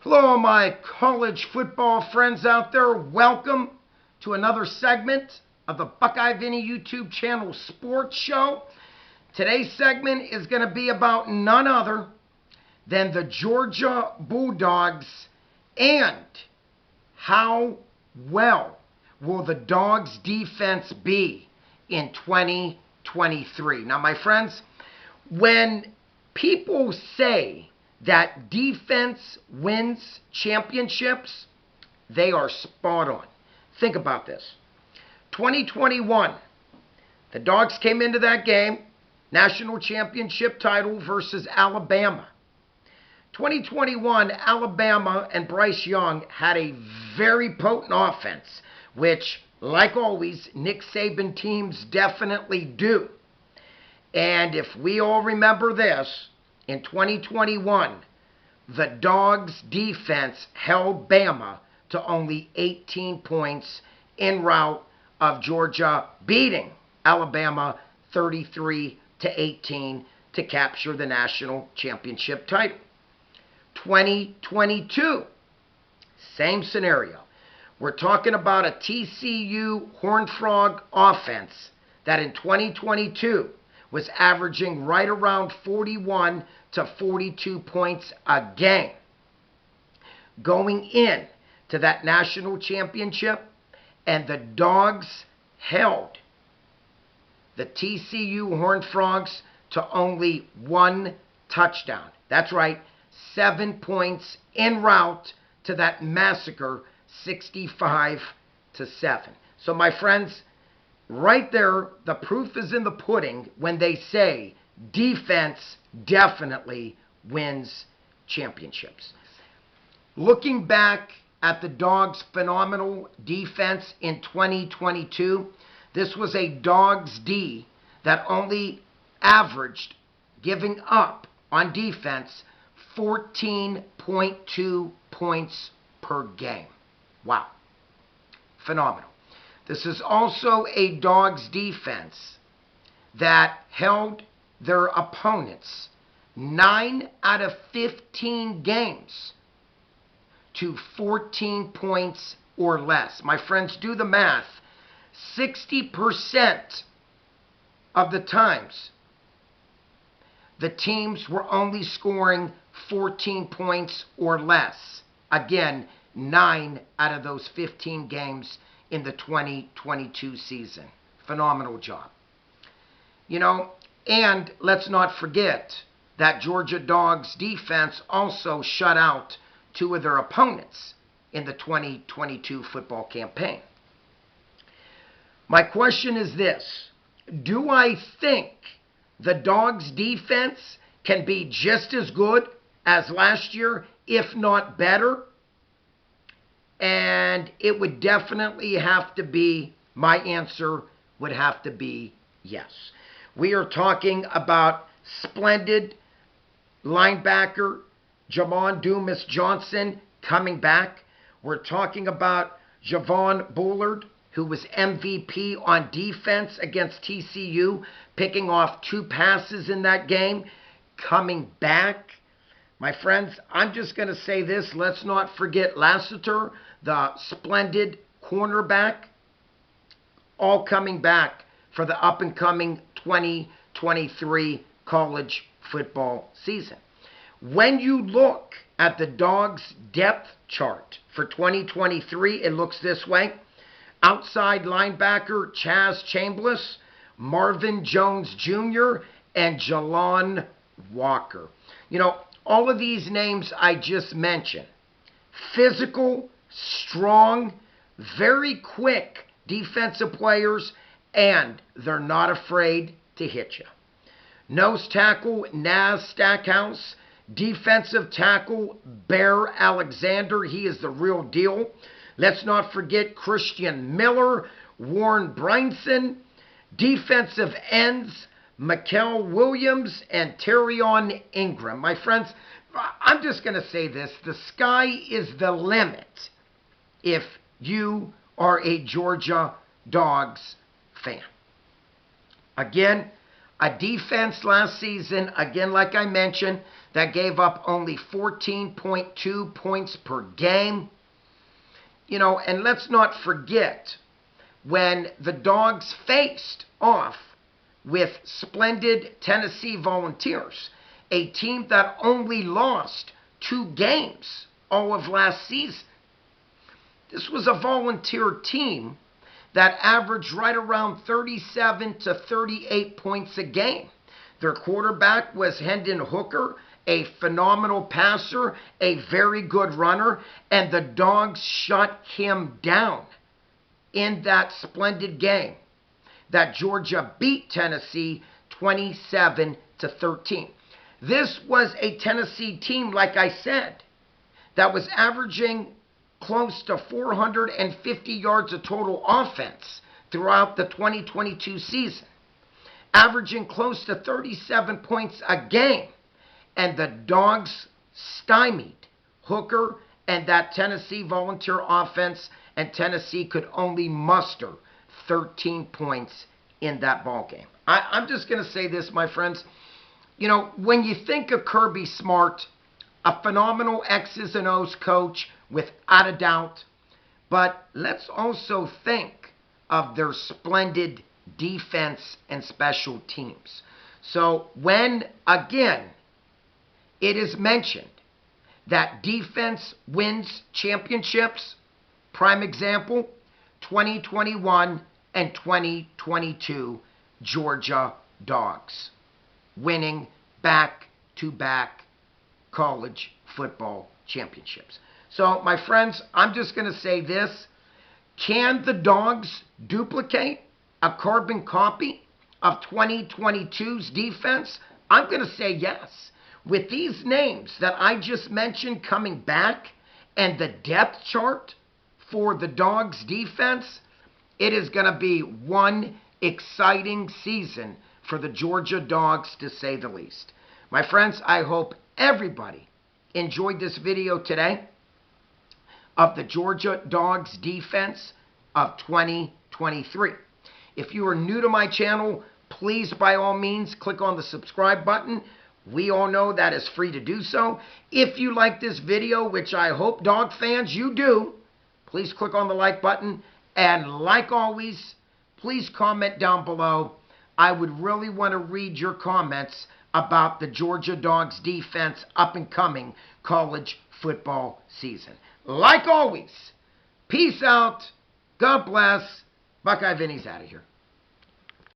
Hello, my college football friends out there. Welcome to another segment of the Buckeye Vinny YouTube channel sports show. Today's segment is going to be about none other than the Georgia Bulldogs and how well will the Dogs defense be in 2023. Now, my friends, when people say that defense wins championships, they are spot on. Think about this. 2021, the Dogs came into that game, national championship title versus Alabama. 2021, Alabama and Bryce Young had a very potent offense, which, like always, Nick Saban teams definitely do. And if we all remember this, in 2021, the Dogs defense held Bama to only 18 points en route of Georgia beating Alabama 33-18 to capture the national championship title. 2022, same scenario. We're talking about a TCU Horned Frog offense that in 2022 was averaging right around 41 to 42 points a game. Going in to that national championship, and the Dogs held the TCU Horned Frogs to only one touchdown. That's right, 7 points en route to that massacre, 65-7. So my friends, right there, the proof is in the pudding when they say defense definitely wins championships. Looking back at the Dogs' phenomenal defense in 2022, this was a Dogs D that only averaged, giving up on defense, 14.2 points per game. Wow. Phenomenal. This is also a Dogs defense that held their opponents 9 out of 15 games to 14 points or less. My friends, do the math. 60% of the times the teams were only scoring 14 points or less. Again, 9 out of those 15 games in the 2022 season. Phenomenal job. And let's not forget that Georgia Dogs defense also shut out 2 of their opponents in the 2022 football campaign. My question is this: do I think the Dogs defense can be just as good as last year, if not better? And it would definitely have to be, my answer would have to be yes. We are talking about splendid linebacker Jamon Dumas Johnson coming back. We're talking about Javon Bullard, who was MVP on defense against TCU, picking off 2 passes in that game, coming back. My friends, I'm just going to say this. Let's not forget Lassiter, the splendid cornerback, all coming back for the up-and-coming 2023 college football season. When you look at the Dogs' depth chart for 2023, it looks this way. Outside linebacker Chaz Chambliss, Marvin Jones Jr., and Jalon Walker. All of these names I just mentioned, physical, strong, very quick defensive players, and they're not afraid to hit you. Nose tackle Naz Stackhouse, defensive tackle Bear Alexander, he is the real deal. Let's not forget Christian Miller, Warren Brynson, defensive ends Mikael Williams, and Terrion Ingram. My friends, I'm just going to say this. The sky is the limit if you are a Georgia Dogs fan. Again, A defense last season, again, like I mentioned, that gave up only 14.2 points per game. And let's not forget when the Dogs faced off with splendid Tennessee Volunteers, a team that only lost 2 games all of last season. This was a Volunteer team that averaged right around 37 to 38 points a game. Their quarterback was Hendon Hooker, a phenomenal passer, a very good runner, and the Dogs shut him down in that splendid game that Georgia beat Tennessee 27 to 13. This was a Tennessee team, like I said, that was averaging close to 450 yards of total offense throughout the 2022 season, averaging close to 37 points a game. And the Dogs stymied Hooker and that Tennessee Volunteer offense, and Tennessee could only muster 13 points in that ball game. I'm just going to say this, my friends. When you think of Kirby Smart, a phenomenal X's and O's coach, without a doubt, but let's also think of their splendid defense and special teams. So when, again, it is mentioned that defense wins championships, prime example, 2021 and 2022 Georgia Dogs winning back-to-back college football championships. So, my friends, I'm just going to say this. Can the Dogs duplicate a carbon copy of 2022's defense? I'm going to say yes. With these names that I just mentioned coming back and the depth chart for the Dogs defense, it is going to be one exciting season for the Georgia Dogs, to say the least. My friends, I hope everybody enjoyed this video today of the Georgia Dogs defense of 2023. If you are new to my channel, please, by all means, click on the subscribe button. We all know that is free to do so. If you like this video, which I hope, Dog fans, you do, please click on the like button. And like always, please comment down below. I would really want to read your comments about the Georgia Dogs defense up and coming college football season. Like always, peace out. God bless. Buckeye Vinny's out of here.